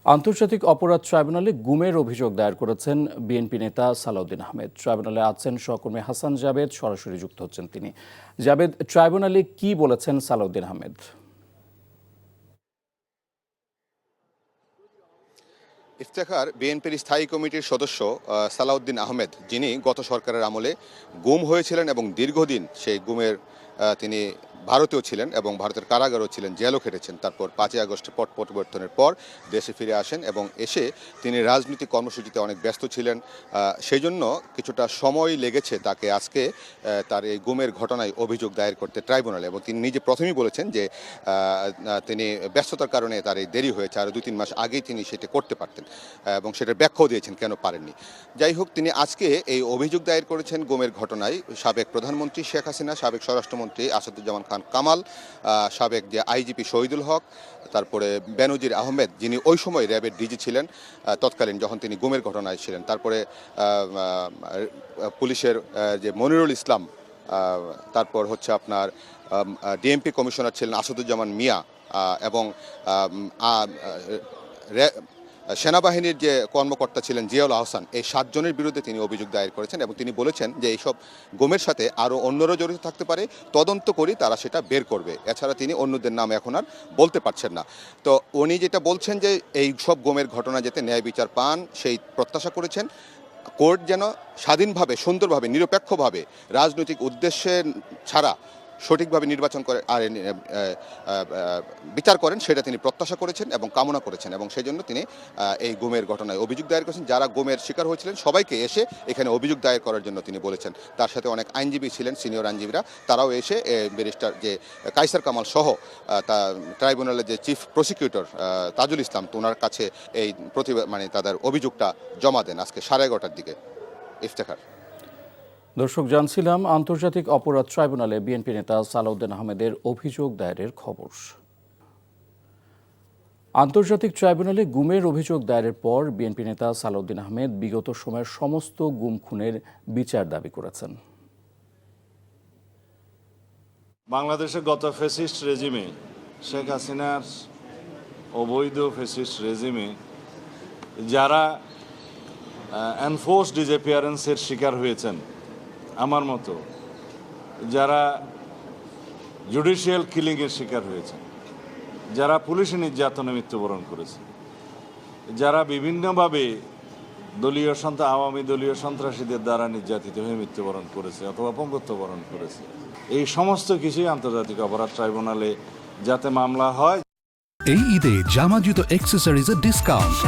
আন্তর্জাতিক অপরাধ ট্রাইব্যুনালে গুমের অভিযোগ দায়ের করেছেন বিএনপি নেতা সালাউদ্দিন আহমেদ। ট্রাইব্যুনালে আছেন সহকর্মী হাসান জাবেদ, সরাসরি যুক্ত হচ্ছেন তিনি। জাবেদ, ট্রাইব্যুনালে কি বলেছেন সালাউদ্দিন আহমেদ? ইফতেখার, বিএনপির স্থায়ী কমিটির সদস্য সালাউদ্দিন আহমেদ, যিনি গত সরকারের আমলে গুম হয়েছিলেন এবং দীর্ঘদিন সেই গুমের তিনি ভারতেও ছিলেন এবং ভারতের কারাগারেও ছিলেন, জেলও খেটেছেন। তারপর 5ই আগস্টে পট পরিবর্তনের পর দেশে ফিরে আসেন এবং এসে তিনি রাজনৈতিক কর্মসূচিতে অনেক ব্যস্ত ছিলেন। সেই জন্য কিছুটা সময় লেগেছে তাকে আজকে তার এই গুমের ঘটনায় অভিযোগ দায়ের করতে ট্রাইব্যুনালে। এবং তিনি নিজে প্রথমেই বলেছেন যে তিনি ব্যস্ততার কারণে তার এই দেরি হয়েছে, আরও 2-3 মাস আগেই তিনি সেটা করতে পারতেন এবং সেটার ব্যাখ্যাও দিয়েছেন কেন পারেননি। যাই হোক, তিনি আজকে এই অভিযোগ দায়ের করেছেন গুমের ঘটনায় সাবেক প্রধানমন্ত্রী শেখ হাসিনা, সাবেক স্বরাষ্ট্রমন্ত্রী আসাদুজ্জামান খান কামাল, সাবেক যে আইজিপি শহীদুল হক, তারপরে বেনজির আহমেদ, যিনি ওই সময় র্যাবের ডিজি ছিলেন তৎকালীন, যখন তিনি গুমের ঘটনায় ছিলেন, তারপরে পুলিশের যে মনিরুল ইসলাম, তারপর হচ্ছে আপনার ডিএমপি কমিশনার ছিলেন আসাদুজ্জামান মিয়া, এবং সেনাবাহিনীর যে কর্মকর্তা ছিলেন জিয়াউল আহসান। এই 7 জনের বিরুদ্ধে তিনি অভিযোগ দায়ের করেছেন এবং তিনি বলেছেন যে এইসব গুমের সাথে আরও অন্যরা জড়িত থাকতে পারে, তদন্ত করি তারা সেটা বের করবে। এছাড়া তিনি অন্যদের নাম এখন আর বলতে পারছেন না। তো উনি যেটা বলছেন যে এই সব গুমের ঘটনা যাতে ন্যায় বিচার পান সেই প্রত্যাশা করেছেন। কোর্ট যেন স্বাধীনভাবে, সুন্দরভাবে, নিরপেক্ষভাবে, রাজনৈতিক উদ্দেশ্যে ছাড়া সঠিকভাবে নির্বাচন করে আর বিচার করেন, সেটা তিনি প্রত্যাশা করেছেন এবং কামনা করেছেন। এবং সেই জন্য তিনি এই গুমের ঘটনায় অভিযোগ দায়ের করেছেন। যারা গুমের শিকার হয়েছিলেন সবাইকে এসে এখানে অভিযোগ দায়ের করার জন্য তিনি বলেছেন। তার সাথে অনেক আইনজীবী ছিলেন, সিনিয়র আইনজীবীরা, তারাও এসে ব্যারিস্টার যে কায়সার কামাল সহ ট্রাইব্যুনালের যে চিফ প্রসিকিউটর তাজুল ইসলাম, ওনার কাছে এই তাদের অভিযোগটা জমা দেন আজকে 11:30টার দিকে। ইফতেখার। দর্শক, জানছিলাম আন্তর্জাতিক অপরাধ ট্রাইব্যুনালে বিএনপি নেতা সালাউদ্দিন আহমেদের অভিযোগ দায়েরের খবর। আন্তর্জাতিক ট্রাইব্যুনালে গুমের অভিযোগ দায়েরের পর বিএনপি নেতা সালাউদ্দিন আহমেদ বিগত সময়ের সমস্ত গুম খুনের বিচার দাবি করেছেন। বাংলাদেশের গত ফ্যাসিস্ট রেজিমে, শেখ হাসিনার অবৈধ ফ্যাসিস্ট রেজিমে যারা এনফোর্স ডিসঅ্যাপিয়ারেন্সের শিকার হয়েছেন, আমার মতো যারা জুডিশিয়াল কিলিংয়ের শিকার হয়েছেন, যারা পুলিশি নির্যাতনে মৃত্যুবরণ করেছে, যারা বিভিন্নভাবে আওয়ামী দলীয় সন্ত্রাসীদের দ্বারা নির্যাতিত হয়ে মৃত্যুবরণ করেছে অথবা অপঙ্গত্ব বরণ করেছে, এই সমস্ত কিছুই আন্তর্জাতিক অপরাধ ট্রাইব্যুনালে যাতে মামলা হয়। এই ঈদে জামা জুতো অ্যাক্সেসরিজের ডিসকাউন্ট।